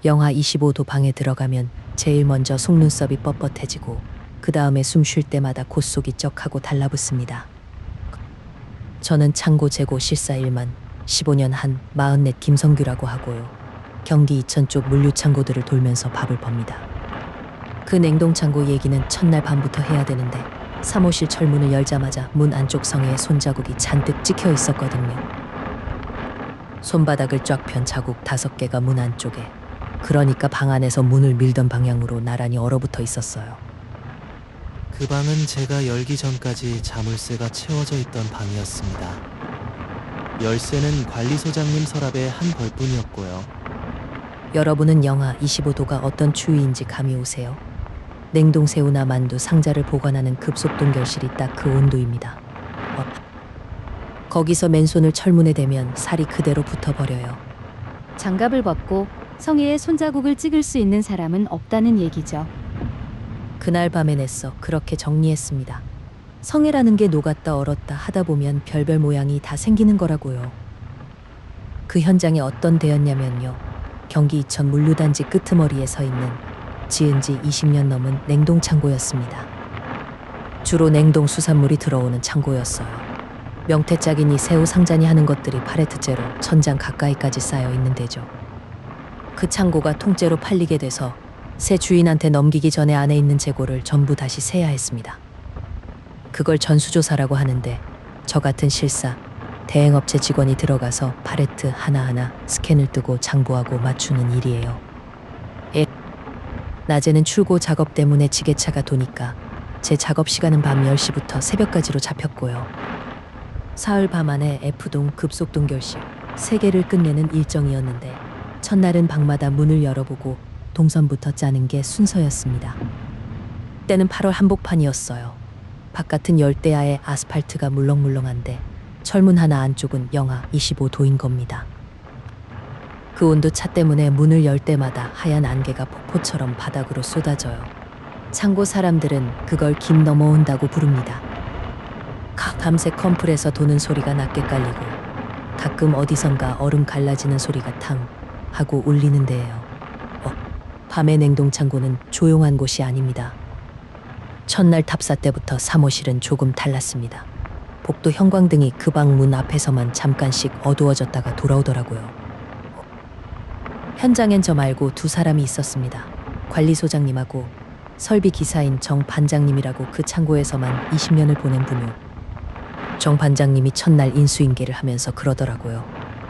영하 25도 방에 들어가면 제일 먼저 속눈썹이 뻣뻣해지고 그 다음에 숨 쉴 때마다 콧속이 쩍하고 달라붙습니다. 저는 창고 재고 실사 일만 15년 한 44 김성규라고 하고요. 경기 이천 쪽 물류 창고들을 돌면서 밥을 법니다. 그 냉동 창고 얘기는 첫날 밤부터 해야 되는데 사무실 철문을 열자마자 문 안쪽 성에에 손자국이 잔뜩 찍혀 있었거든요. 손바닥을 쫙 편 자국 5개가 문 안쪽에, 그러니까 방 안에서 문을 밀던 방향으로 나란히 얼어붙어 있었어요. 그 방은 제가 열기 전까지 자물쇠가 채워져 있던 방이었습니다. 열쇠는 관리소장님 서랍에 한 벌뿐이었고요. 여러분은 영하 25도가 어떤 추위인지 감이 오세요? 냉동새우나 만두 상자를 보관하는 급속동결실이 딱 그 온도입니다. 거기서 맨손을 철문에 대면 살이 그대로 붙어버려요. 장갑을 벗고 성에의 손자국을 찍을 수 있는 사람은 없다는 얘기죠. 그날 밤에 냈어 그렇게 정리했습니다. 성에라는 게 녹았다 얼었다 하다 보면 별별 모양이 다 생기는 거라고요. 그 현장에 어떤 데였냐면요. 경기 이천 물류단지 끄트머리에 서 있는 지은 지 20년 넘은 냉동창고였습니다. 주로 냉동 수산물이 들어오는 창고였어요. 명태짜기니 새우 상자니 하는 것들이 팔레트째로 천장 가까이까지 쌓여 있는 데죠. 그 창고가 통째로 팔리게 돼서 새 주인한테 넘기기 전에 안에 있는 재고를 전부 다시 세야 했습니다. 그걸 전수조사라고 하는데 저 같은 실사, 대행업체 직원이 들어가서 팔레트 하나하나 스캔을 뜨고 장부하고 맞추는 일이에요. 낮에는 출고 작업 때문에 지게차가 도니까 제 작업 시간은 밤 10시부터 새벽까지로 잡혔고요. 사흘 밤 안에 F동 급속동결실 3개를 끝내는 일정이었는데 첫날은 방마다 문을 열어보고 동선부터 짜는 게 순서였습니다. 때는 8월 한복판이었어요. 바깥은 열대야의 아스팔트가 물렁물렁한데 철문 하나 안쪽은 영하 25도인 겁니다. 그 온도 차 때문에 문을 열 때마다 하얀 안개가 폭포처럼 바닥으로 쏟아져요. 창고 사람들은 그걸 김 넘어온다고 부릅니다. 밤새 컴플에서 도는 소리가 낮게 깔리고 가끔 어디선가 얼음 갈라지는 소리가 탕 하고 울리는 데예요. 밤의 냉동창고는 조용한 곳이 아닙니다. 첫날 탑사 때부터 사무실은 조금 달랐습니다. 복도 형광등이 그 방 문 앞에서만 잠깐씩 어두워졌다가 돌아오더라고요. 현장엔 저 말고 2 사람이 있었습니다. 관리소장님하고 설비 기사인 정 반장님이라고 그 창고에서만 20년을 보낸 분요. 정 반장님이 첫날 인수인계를 하면서 그러더라고요.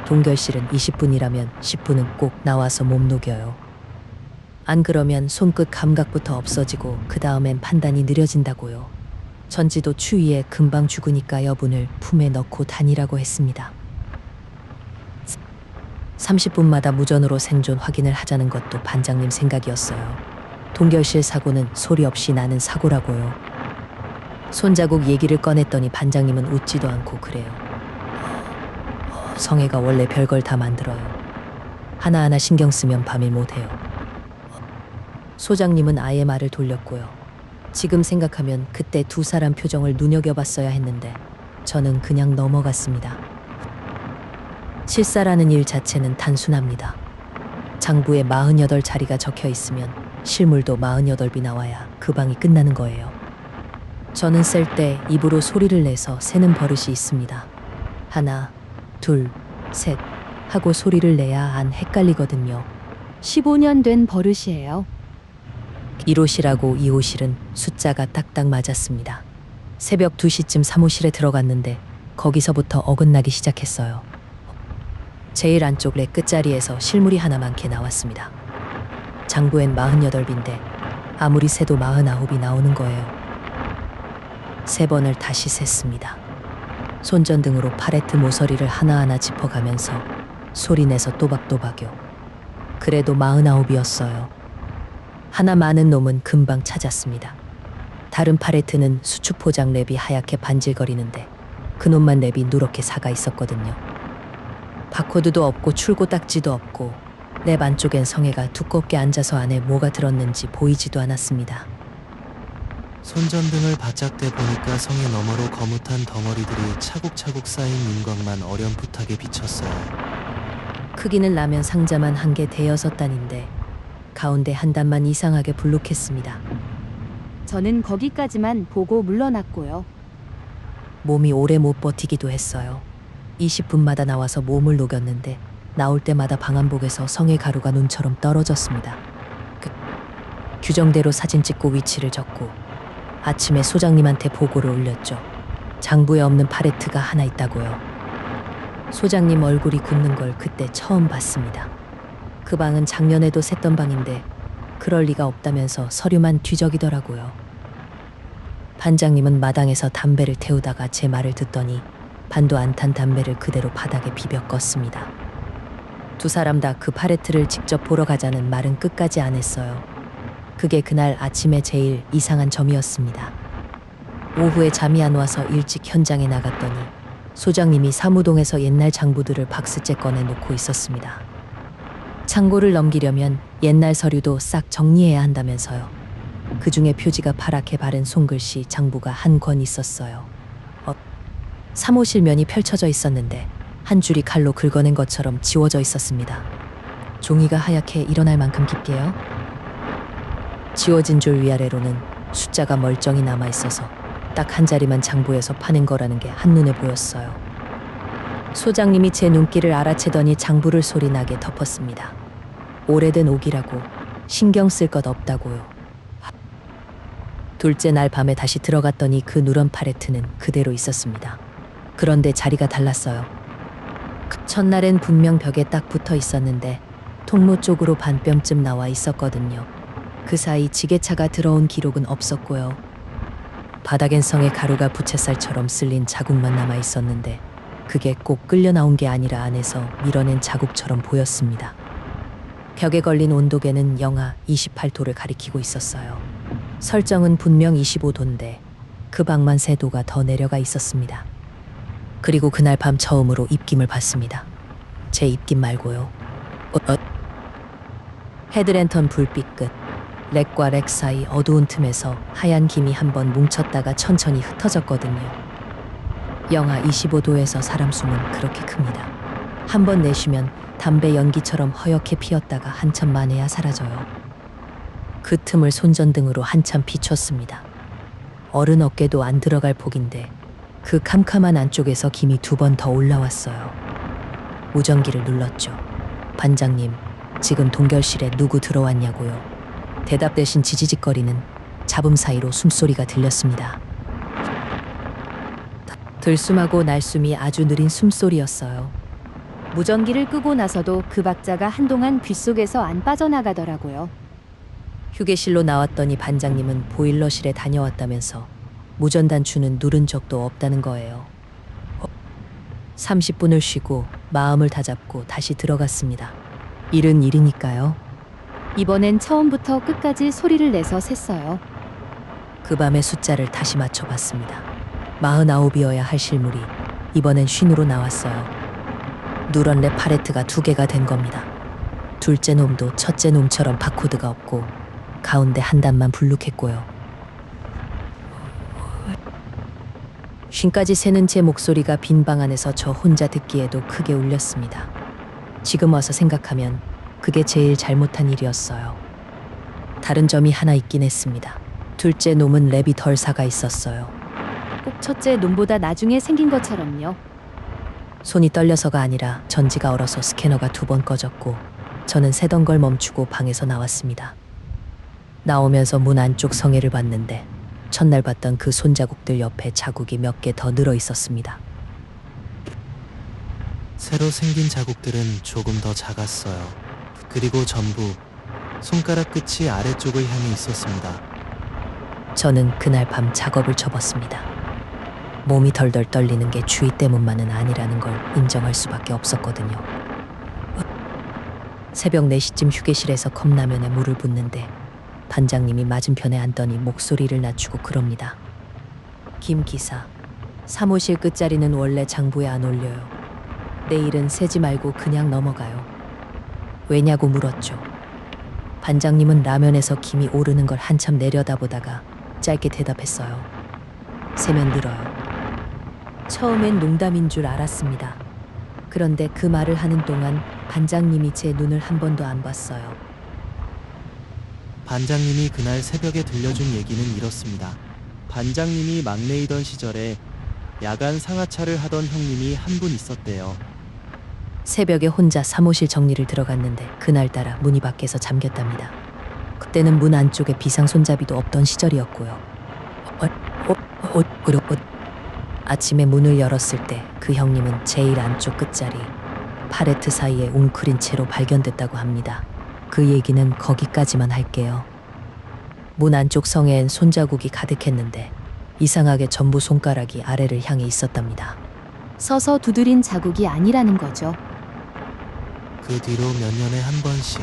동결실은 20분이라면 10분은 꼭 나와서 몸 녹여요. 안 그러면 손끝 감각부터 없어지고 그 다음엔 판단이 느려진다고요. 전지도 추위에 금방 죽으니까 여분을 품에 넣고 다니라고 했습니다. 30분마다 무전으로 생존 확인을 하자는 것도 반장님 생각이었어요. 동결실 사고는 소리 없이 나는 사고라고요. 손자국 얘기를 꺼냈더니 반장님은 웃지도 않고 그래요. 성애가 원래 별걸 다 만들어요. 하나하나 신경 쓰면 밤일 못해요. 소장님은 아예 말을 돌렸고요. 지금 생각하면 그때 2 사람 표정을 눈여겨봤어야 했는데 저는 그냥 넘어갔습니다. 실사라는 일 자체는 단순합니다. 장부에 48자리가 적혀 있으면 실물도 48비 나와야 그 방이 끝나는 거예요. 저는 셀 때 입으로 소리를 내서 세는 버릇이 있습니다. 1, 2, 3 하고 소리를 내야 안 헷갈리거든요. 15년 된 버릇이에요. 1호실하고 2호실은 숫자가 딱딱 맞았습니다. 새벽 2시쯤 사무실에 들어갔는데 거기서부터 어긋나기 시작했어요. 제일 안쪽 랩 끝자리에서 실물이 하나 많게 나왔습니다. 장부엔 48비인데 아무리 세도 49이 나오는 거예요. 3번을 다시 셌습니다. 손전등으로 팔레트 모서리를 하나하나 짚어가면서 소리내서 또박또박요. 그래도 49이었어요. 하나 많은 놈은 금방 찾았습니다. 다른 팔레트는 수축 포장 랩이 하얗게 반질거리는데 그놈만 랩이 누렇게 사가 있었거든요. 바코드도 없고 출고 딱지도 없고 랩 안쪽엔 성애가 두껍게 앉아서 안에 뭐가 들었는지 보이지도 않았습니다. 손전등을 바짝 대 보니까 성의 너머로 거뭇한 덩어리들이 차곡차곡 쌓인 윤곽만 어렴풋하게 비쳤어요. 크기는 라면 상자만 한 개 대여섯 단인데 가운데 한 단만 이상하게 불룩했습니다. 저는 거기까지만 보고 물러났고요. 몸이 오래 못 버티기도 했어요. 20분마다 나와서 몸을 녹였는데 나올 때마다 방한복에서 성의 가루가 눈처럼 떨어졌습니다. 규정대로 사진 찍고 위치를 적고 아침에 소장님한테 보고를 올렸죠. 장부에 없는 팔레트가 하나 있다고요. 소장님 얼굴이 굳는 걸 그때 처음 봤습니다. 그 방은 작년에도 샜던 방인데 그럴 리가 없다면서 서류만 뒤적이더라고요. 반장님은 마당에서 담배를 태우다가 제 말을 듣더니 반도 안 탄 담배를 그대로 바닥에 비벼 껐습니다. 두 사람 다 그 팔레트를 직접 보러 가자는 말은 끝까지 안 했어요. 그게 그날 아침에 제일 이상한 점이었습니다. 오후에 잠이 안 와서 일찍 현장에 나갔더니 소장님이 사무동에서 옛날 장부들을 박스째 꺼내 놓고 있었습니다. 창고를 넘기려면 옛날 서류도 싹 정리해야 한다면서요. 그 중에 표지가 파랗게 바른 손글씨 장부가 한 권 있었어요. 사무실 면이 펼쳐져 있었는데 한 줄이 칼로 긁어낸 것처럼 지워져 있었습니다. 종이가 하얗게 일어날 만큼 깊게요. 지워진 줄 위아래로는 숫자가 멀쩡히 남아 있어서 딱 한 자리만 장부에서 파낸 거라는 게 한눈에 보였어요. 소장님이 제 눈길을 알아채더니 장부를 소리나게 덮었습니다. 오래된 옥이라고 신경 쓸 것 없다고요. 둘째 날 밤에 다시 들어갔더니 그 누런 팔레트는 그대로 있었습니다. 그런데 자리가 달랐어요. 첫날엔 분명 벽에 딱 붙어 있었는데 통로 쪽으로 반뼘쯤 나와 있었거든요. 그 사이 지게차가 들어온 기록은 없었고요. 바닥엔 성의 가루가 부채살처럼 쓸린 자국만 남아 있었는데 그게 꼭 끌려 나온 게 아니라 안에서 밀어낸 자국처럼 보였습니다. 벽에 걸린 온도계는 영하 28도를 가리키고 있었어요. 설정은 분명 25도인데 그 방만 3도가 더 내려가 있었습니다. 그리고 그날 밤 처음으로 입김을 봤습니다. 제 입김 말고요. 헤드랜턴 불빛 끝, 렉과 렉 사이 어두운 틈에서 하얀 김이 한번 뭉쳤다가 천천히 흩어졌거든요. 영하 25도에서 사람 숨은 그렇게 큽니다. 한번 내쉬면 담배 연기처럼 허옇게 피었다가 한참 만에야 사라져요. 그 틈을 손전등으로 한참 비췄습니다. 어른 어깨도 안 들어갈 폭인데 그 캄캄한 안쪽에서 김이 2번 더 올라왔어요. 무전기를 눌렀죠. 반장님, 지금 동결실에 누구 들어왔냐고요. 대답 대신 지지직거리는 잡음 사이로 숨소리가 들렸습니다. 들숨하고 날숨이 아주 느린 숨소리였어요. 무전기를 끄고 나서도 그 박자가 한동안 귓속에서 안 빠져나가더라고요. 휴게실로 나왔더니 반장님은 보일러실에 다녀왔다면서 무전단추는 누른 적도 없다는 거예요. 30분을 쉬고 마음을 다잡고 다시 들어갔습니다. 일은 일이니까요. 이번엔 처음부터 끝까지 소리를 내서 셌어요. 그 밤의 숫자를 다시 맞춰봤습니다. 49이어야 할 실물이 이번엔 50으로 나왔어요. 누런 랩 팔레트가 2개가 된 겁니다. 둘째 놈도 첫째 놈처럼 바코드가 없고 가운데 한 단만 불룩했고요. 50까지 세는 제 목소리가 빈 방 안에서 저 혼자 듣기에도 크게 울렸습니다. 지금 와서 생각하면 그게 제일 잘못한 일이었어요. 다른 점이 하나 있긴 했습니다. 둘째 놈은 랩이 덜 사가 있었어요. 꼭 첫째 놈보다 나중에 생긴 것처럼요. 손이 떨려서가 아니라 전지가 얼어서 스캐너가 2번 꺼졌고 저는 세던 걸 멈추고 방에서 나왔습니다. 나오면서 문 안쪽 성에를 봤는데 첫날 봤던 그 손자국들 옆에 자국이 몇 개 더 늘어 있었습니다. 새로 생긴 자국들은 조금 더 작았어요. 그리고 전부 손가락 끝이 아래쪽을 향해 있었습니다. 저는 그날 밤 작업을 접었습니다. 몸이 덜덜 떨리는 게 주의 때문만은 아니라는 걸 인정할 수밖에 없었거든요. 새벽 4시쯤 휴게실에서 컵라면에 물을 붓는데 반장님이 맞은편에 앉더니 목소리를 낮추고 그럽니다. 김 기사, 사무실 끝자리는 원래 장부에 안 올려요. 내일은 세지 말고 그냥 넘어가요. 왜냐고 물었죠. 반장님은 라면에서 김이 오르는 걸 한참 내려다보다가 짧게 대답했어요. 세면 늘어요. 처음엔 농담인 줄 알았습니다. 그런데 그 말을 하는 동안 반장님이 제 눈을 한 번도 안 봤어요. 반장님이 그날 새벽에 들려준 얘기는 이렇습니다. 반장님이 막내이던 시절에 야간 상하차를 하던 형님이 한 분 있었대요. 새벽에 혼자 사무실 정리를 들어갔는데 그날따라 문이 밖에서 잠겼답니다. 그때는 문 안쪽에 비상 손잡이도 없던 시절이었고요. 아침에 문을 열었을 때 그 형님은 제일 안쪽 끝자리 팔레트 사이에 웅크린 채로 발견됐다고 합니다. 그 얘기는 거기까지만 할게요. 문 안쪽 성에엔 손자국이 가득했는데 이상하게 전부 손가락이 아래를 향해 있었답니다. 서서 두드린 자국이 아니라는 거죠. 그 뒤로 몇 년에 한 번씩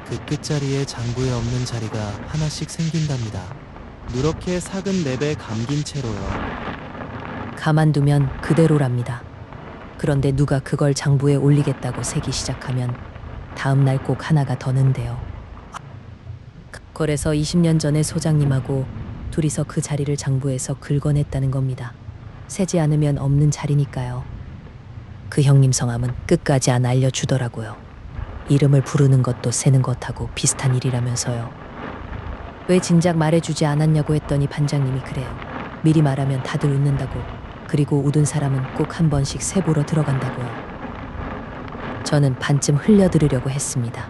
그 끝자리에 장부에 없는 자리가 하나씩 생긴답니다. 누렇게 삭은 랩에 감긴 채로요. 가만두면 그대로랍니다. 그런데 누가 그걸 장부에 올리겠다고 세기 시작하면 다음 날 꼭 하나가 더 는데요. 그래서 20년 전에 소장님하고 둘이서 그 자리를 장부에서 긁어냈다는 겁니다. 세지 않으면 없는 자리니까요. 그 형님 성함은 끝까지 안 알려주더라고요. 이름을 부르는 것도 세는 것하고 비슷한 일이라면서요. 왜 진작 말해주지 않았냐고 했더니 반장님이 그래요. 미리 말하면 다들 웃는다고. 그리고 웃은 사람은 꼭 한 번씩 세보러 들어간다고요. 저는 반쯤 흘려들으려고 했습니다.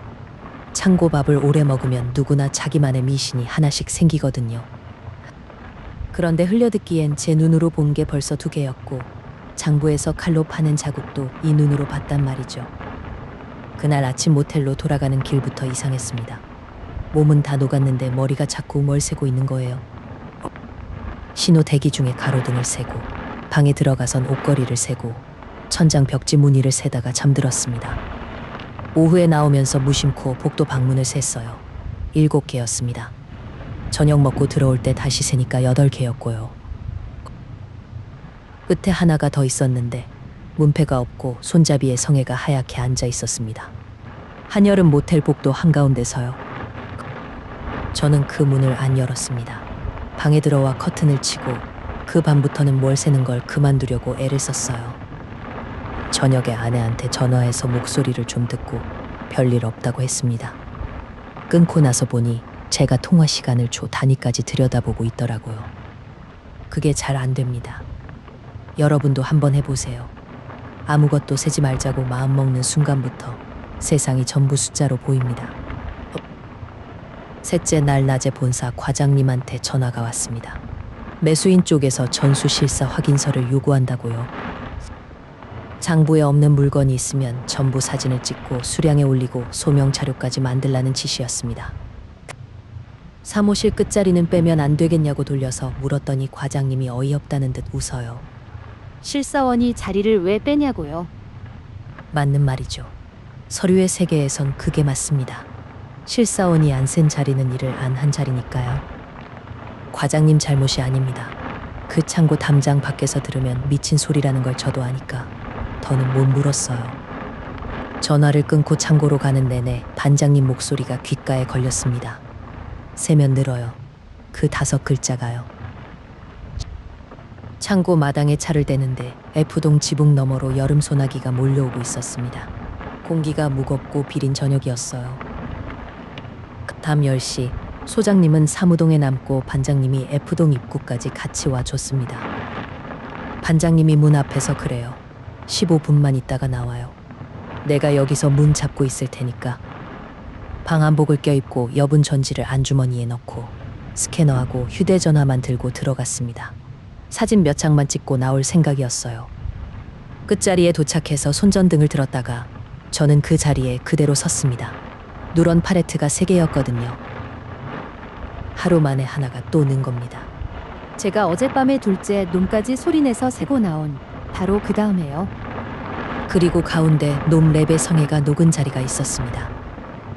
창고밥을 오래 먹으면 누구나 자기만의 미신이 하나씩 생기거든요. 그런데 흘려듣기엔 제 눈으로 본 게 벌써 2개였고 장부에서 칼로 파는 자국도 이 눈으로 봤단 말이죠. 그날 아침 모텔로 돌아가는 길부터 이상했습니다. 몸은 다 녹았는데 머리가 자꾸 뭘 세고 있는 거예요. 신호 대기 중에 가로등을 세고 방에 들어가선 옷걸이를 세고 천장 벽지 무늬를 세다가 잠들었습니다. 오후에 나오면서 무심코 복도 방문을 셌어요. 7개였습니다. 저녁 먹고 들어올 때 다시 세니까 8개였고요. 끝에 하나가 더 있었는데 문패가 없고 손잡이에 성에가 하얗게 앉아 있었습니다. 한여름 모텔 복도 한가운데서요. 저는 그 문을 안 열었습니다. 방에 들어와 커튼을 치고 그 밤부터는 뭘 세는 걸 그만두려고 애를 썼어요. 저녁에 아내한테 전화해서 목소리를 좀 듣고 별일 없다고 했습니다. 끊고 나서 보니 제가 통화 시간을 조 단위까지 들여다보고 있더라고요. 그게 잘 안 됩니다. 여러분도 한번 해보세요. 아무것도 세지 말자고 마음먹는 순간부터 세상이 전부 숫자로 보입니다. 셋째 날 낮에 본사 과장님한테 전화가 왔습니다. 매수인 쪽에서 전수실사 확인서를 요구한다고요. 장부에 없는 물건이 있으면 전부 사진을 찍고 수량에 올리고 소명 자료까지 만들라는 지시였습니다. 사무실 끝자리는 빼면 안 되겠냐고 돌려서 물었더니 과장님이 어이없다는 듯 웃어요. 실사원이 자리를 왜 빼냐고요. 맞는 말이죠. 서류의 세계에선 그게 맞습니다. 실사원이 안 센 자리는 일을 안 한 자리니까요. 과장님 잘못이 아닙니다. 그 창고 담장 밖에서 들으면 미친 소리라는 걸 저도 아니까 더는 못 물었어요. 전화를 끊고 창고로 가는 내내 반장님 목소리가 귓가에 걸렸습니다. 세면 늘어요. 그 5글자가요. 창고 마당에 차를 대는데 F동 지붕 너머로 여름 소나기가 몰려오고 있었습니다. 공기가 무겁고 비린 저녁이었어요. 밤 10시 소장님은 사무동에 남고 반장님이 F동 입구까지 같이 와줬습니다. 반장님이 문 앞에서 그래요. 15분만 있다가 나와요. 내가 여기서 문 잡고 있을 테니까. 방한복을 껴입고 여분 전지를 안주머니에 넣고 스캐너하고 휴대전화만 들고 들어갔습니다. 사진 몇 장만 찍고 나올 생각이었어요. 끝자리에 도착해서 손전등을 들었다가 저는 그 자리에 그대로 섰습니다. 누런 팔레트가 3개였거든요. 하루 만에 하나가 또 는 겁니다. 제가 어젯밤에 둘째 놈까지 소리내서 세고 나온 바로 그 다음에요. 그리고 가운데 놈 랩의 성에가 녹은 자리가 있었습니다.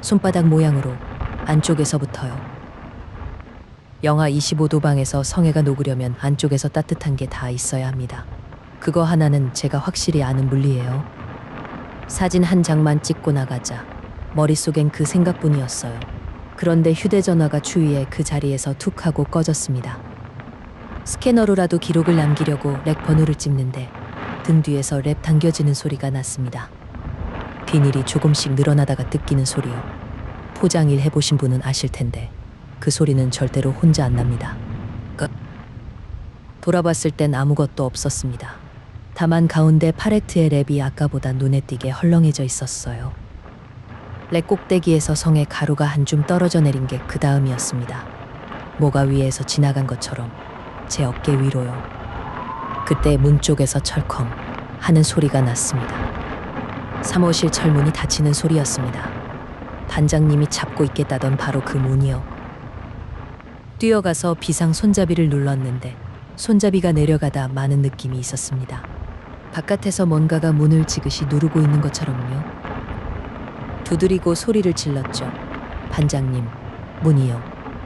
손바닥 모양으로 안쪽에서부터요. 영하 25도 방에서 성에가 녹으려면 안쪽에서 따뜻한 게 다 있어야 합니다. 그거 하나는 제가 확실히 아는 물리예요. 사진 한 장만 찍고 나가자 머릿속엔 그 생각뿐이었어요. 그런데 휴대전화가 추위에 그 자리에서 툭 하고 꺼졌습니다. 스캐너로라도 기록을 남기려고 렉 번호를 찍는데 등 뒤에서 랩 당겨지는 소리가 났습니다. 비닐이 조금씩 늘어나다가 뜯기는 소리요. 포장일 해보신 분은 아실 텐데 그 소리는 절대로 혼자 안 납니다. 돌아봤을 땐 아무것도 없었습니다. 다만 가운데 팔레트의 랩이 아까보다 눈에 띄게 헐렁해져 있었어요. 랩 꼭대기에서 성에 가루가 한 줌 떨어져 내린 게 그 다음이었습니다. 뭐가 위에서 지나간 것처럼 제 어깨 위로요. 그때 문 쪽에서 철컹 하는 소리가 났습니다. 사무실 철문이 닫히는 소리였습니다. 반장님이 잡고 있겠다던 바로 그 문이요. 뛰어가서 비상 손잡이를 눌렀는데 손잡이가 내려가다 마는 느낌이 있었습니다. 바깥에서 뭔가가 문을 지그시 누르고 있는 것처럼요. 두드리고 소리를 질렀죠. 반장님, 문이요.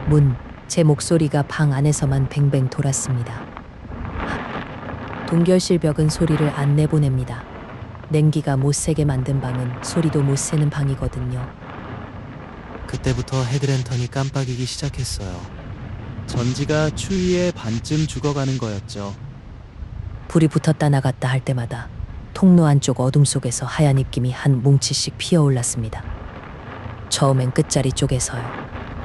문. 제 목소리가 방 안에서만 뱅뱅 돌았습니다. 동결실 벽은 소리를 안 내보냅니다. 냉기가 못 새게 만든 방은 소리도 못 새는 방이거든요. 그때부터 헤드랜턴이 깜빡이기 시작했어요. 전지가 추위에 반쯤 죽어가는 거였죠. 불이 붙었다 나갔다 할 때마다 통로 안쪽 어둠 속에서 하얀 입김이 한 뭉치씩 피어올랐습니다. 처음엔 끝자리 쪽에서요.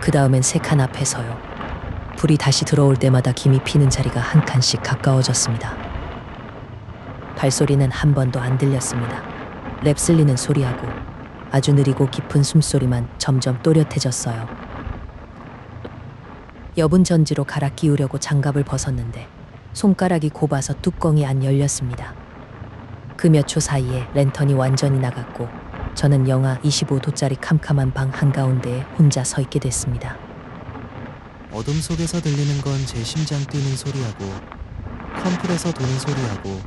그 다음엔 세 칸 앞에서요. 불이 다시 들어올 때마다 김이 피는 자리가 한 칸씩 가까워졌습니다. 발소리는 한 번도 안 들렸습니다. 랩 쓸리는 소리하고 아주 느리고 깊은 숨소리만 점점 또렷해졌어요. 여분 전지로 갈아 끼우려고 장갑을 벗었는데 손가락이 곱아서 뚜껑이 안 열렸습니다. 그 몇 초 사이에 랜턴이 완전히 나갔고 저는 영하 25도짜리 캄캄한 방 한가운데에 혼자 서 있게 됐습니다. 어둠 속에서 들리는 건 제 심장 뛰는 소리하고 컴플에서 도는 소리하고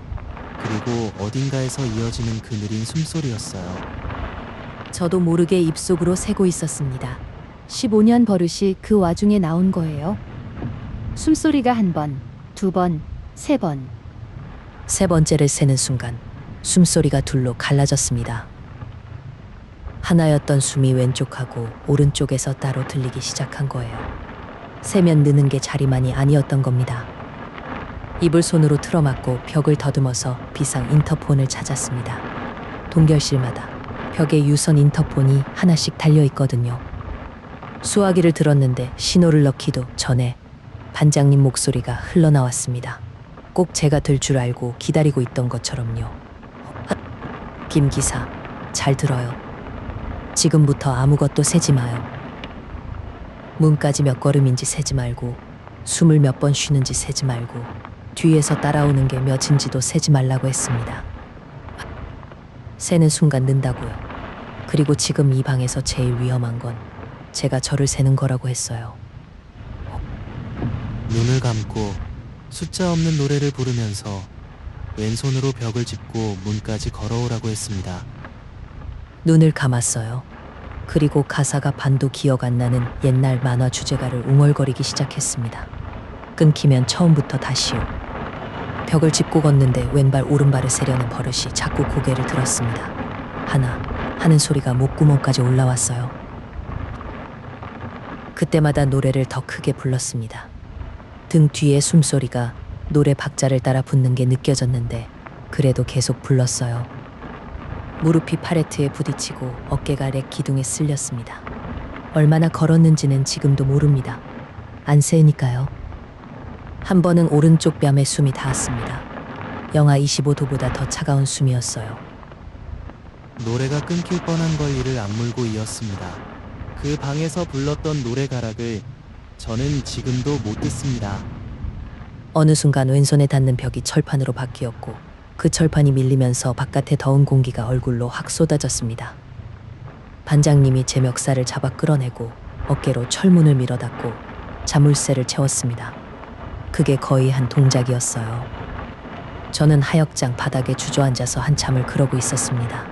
그리고 어딘가에서 이어지는 그 느린 숨소리였어요. 저도 모르게 입속으로 새고 있었습니다. 15년 버릇이 그 와중에 나온 거예요. 숨소리가 한 번, 두 번, 세 번. 세 번째를 세는 순간 숨소리가 둘로 갈라졌습니다. 하나였던 숨이 왼쪽하고 오른쪽에서 따로 들리기 시작한 거예요. 세면 느는 게 자리만이 아니었던 겁니다. 입을 손으로 틀어막고 벽을 더듬어서 비상 인터폰을 찾았습니다. 동결실마다 벽에 유선 인터폰이 하나씩 달려 있거든요. 수화기를 들었는데 신호를 넣기도 전에 반장님 목소리가 흘러나왔습니다. 꼭 제가 들 줄 알고 기다리고 있던 것처럼요. 김 기사, 잘 들어요. 지금부터 아무것도 세지 마요. 문까지 몇 걸음인지 세지 말고 숨을 몇 번 쉬는지 세지 말고 뒤에서 따라오는 게 몇인지도 세지 말라고 했습니다. 세는 순간 는다고요. 그리고 지금 이 방에서 제일 위험한 건 제가 저를 세는 거라고 했어요. 눈을 감고 숫자 없는 노래를 부르면서 왼손으로 벽을 짚고 문까지 걸어오라고 했습니다. 눈을 감았어요. 그리고 가사가 반도 기억 안 나는 옛날 만화 주제가를 웅얼거리기 시작했습니다. 끊기면 처음부터 다시요. 벽을 짚고 걷는데 왼발 오른발을 세려는 버릇이 자꾸 고개를 들었습니다. 하나 하는 소리가 목구멍까지 올라왔어요. 그때마다 노래를 더 크게 불렀습니다. 등 뒤에 숨소리가 노래 박자를 따라 붙는 게 느껴졌는데 그래도 계속 불렀어요. 무릎이 팔레트에 부딪히고 어깨가 렉 기둥에 쓸렸습니다. 얼마나 걸었는지는 지금도 모릅니다. 안 세니까요. 한 번은 오른쪽 뺨에 숨이 닿았습니다. 영하 25도보다 더 차가운 숨이었어요. 노래가 끊길 뻔한 걸 이를 악물고 이었습니다. 그 방에서 불렀던 노래 가락을 저는 지금도 못 듣습니다. 어느 순간 왼손에 닿는 벽이 철판으로 바뀌었고 그 철판이 밀리면서 바깥의 더운 공기가 얼굴로 확 쏟아졌습니다. 반장님이 제 멱살을 잡아 끌어내고 어깨로 철문을 밀어닫고 자물쇠를 채웠습니다. 그게 거의 한 동작이었어요. 저는 하역장 바닥에 주저앉아서 한참을 그러고 있었습니다.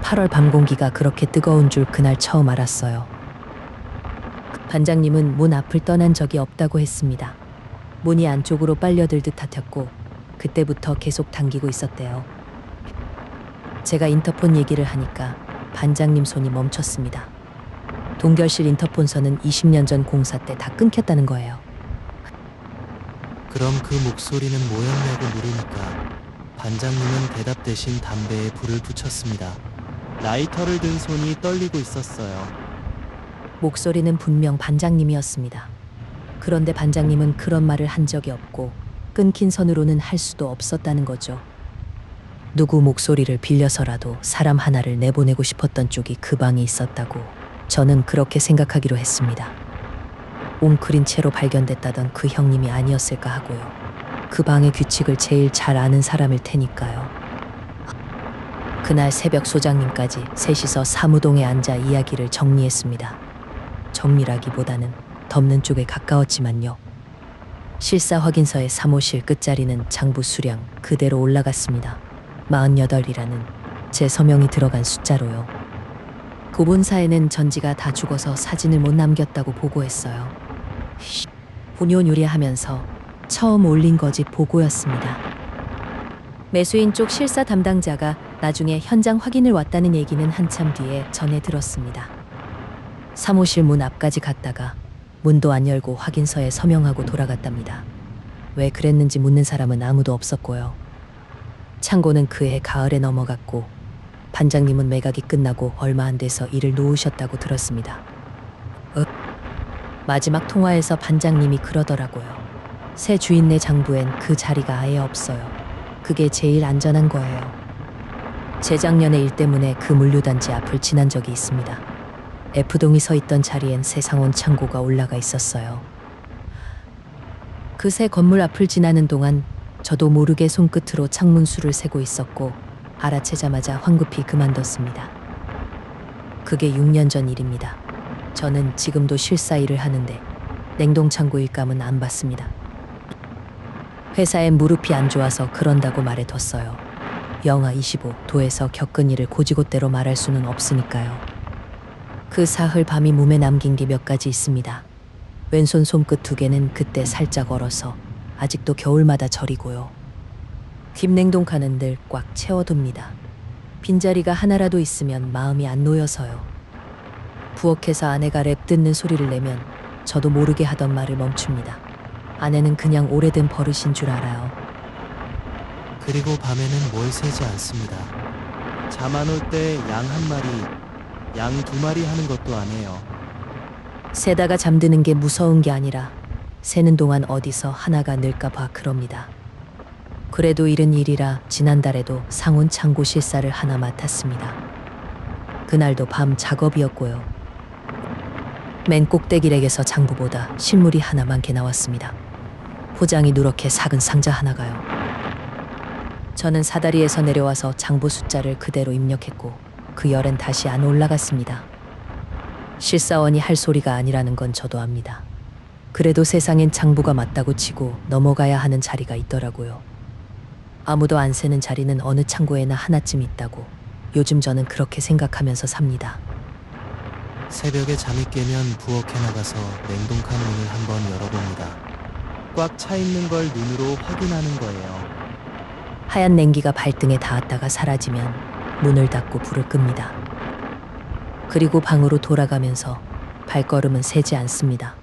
8월 밤 공기가 그렇게 뜨거운 줄 그날 처음 알았어요. 반장님은 문 앞을 떠난 적이 없다고 했습니다. 문이 안쪽으로 빨려들 듯 같았고 그때부터 계속 당기고 있었대요. 제가 인터폰 얘기를 하니까 반장님 손이 멈췄습니다. 동결실 인터폰선은 20년 전 공사 때 다 끊겼다는 거예요. 그럼 그 목소리는 뭐였냐고 물으니까 반장님은 대답 대신 담배에 불을 붙였습니다. 라이터를 든 손이 떨리고 있었어요. 목소리는 분명 반장님이었습니다. 그런데 반장님은 그런 말을 한 적이 없고 끊긴 선으로는 할 수도 없었다는 거죠. 누구 목소리를 빌려서라도 사람 하나를 내보내고 싶었던 쪽이 그 방에 있었다고 저는 그렇게 생각하기로 했습니다. 웅크린 채로 발견됐다던 그 형님이 아니었을까 하고요. 그 방의 규칙을 제일 잘 아는 사람일 테니까요. 그날 새벽 소장님까지 셋이서 사무동에 앉아 이야기를 정리했습니다. 정리라기보다는 덮는 쪽에 가까웠지만요. 실사 확인서의 사무실 끝자리는 장부 수량 그대로 올라갔습니다. 48이라는 제 서명이 들어간 숫자로요. 고본사에는 전지가 다 죽어서 사진을 못 남겼다고 보고했어요. 후뇨유리하면서 처음 올린 거짓 보고였습니다. 매수인 쪽 실사 담당자가 나중에 현장 확인을 왔다는 얘기는 한참 뒤에 전해 들었습니다. 사무실 문 앞까지 갔다가 문도 안 열고 확인서에 서명하고 돌아갔답니다. 왜 그랬는지 묻는 사람은 아무도 없었고요. 창고는 그해 가을에 넘어갔고 반장님은 매각이 끝나고 얼마 안 돼서 일을 놓으셨다고 들었습니다. 마지막 통화에서 반장님이 그러더라고요. 새 주인네 장부엔 그 자리가 아예 없어요. 그게 제일 안전한 거예요. 재작년에 일 때문에 그 물류단지 앞을 지난 적이 있습니다. F동이 서 있던 자리엔 새 상온 창고가 올라가 있었어요. 그 새 건물 앞을 지나는 동안 저도 모르게 손끝으로 창문수를 세고 있었고 알아채자마자 황급히 그만뒀습니다. 그게 6년 전 일입니다. 저는 지금도 실사 일을 하는데 냉동창고 일감은 안 받습니다. 회사에 무릎이 안 좋아서 그런다고 말해뒀어요. 영하 25도에서 겪은 일을 고지고대로 말할 수는 없으니까요. 그 사흘 밤이 몸에 남긴 게 몇 가지 있습니다. 왼손 손끝 2개는 그때 살짝 얼어서 아직도 겨울마다 저리고요. 김냉동 칸은 늘 꽉 채워둡니다. 빈자리가 하나라도 있으면 마음이 안 놓여서요. 부엌에서 아내가 랩 듣는 소리를 내면 저도 모르게 하던 말을 멈춥니다. 아내는 그냥 오래된 버릇인 줄 알아요. 그리고 밤에는 뭘 세지 않습니다. 잠 안 올 때 양 1마리, 양 2마리 하는 것도 안 해요. 세다가 잠드는 게 무서운 게 아니라 새는 동안 어디서 하나가 늘까 봐 그럽니다. 그래도 일은 일이라 지난달에도 상온 창고 실사를 하나 맡았습니다. 그날도 밤 작업이었고요. 맨 꼭대기렉에서 장부보다 실물이 하나 많게 나왔습니다. 포장이 누렇게 작은 상자 하나가요. 저는 사다리에서 내려와서 장부 숫자를 그대로 입력했고 그 열엔 다시 안 올라갔습니다. 실사원이 할 소리가 아니라는 건 저도 압니다. 그래도 세상엔 장부가 맞다고 치고 넘어가야 하는 자리가 있더라고요. 아무도 안 세는 자리는 어느 창고에나 하나쯤 있다고 요즘 저는 그렇게 생각하면서 삽니다. 새벽에 잠이 깨면 부엌에 나가서 냉동칸 문을 한번 열어봅니다. 꽉 차 있는 걸 눈으로 확인하는 거예요. 하얀 냉기가 발등에 닿았다가 사라지면 문을 닫고 불을 끕니다. 그리고 방으로 돌아가면서 발걸음은 세지 않습니다.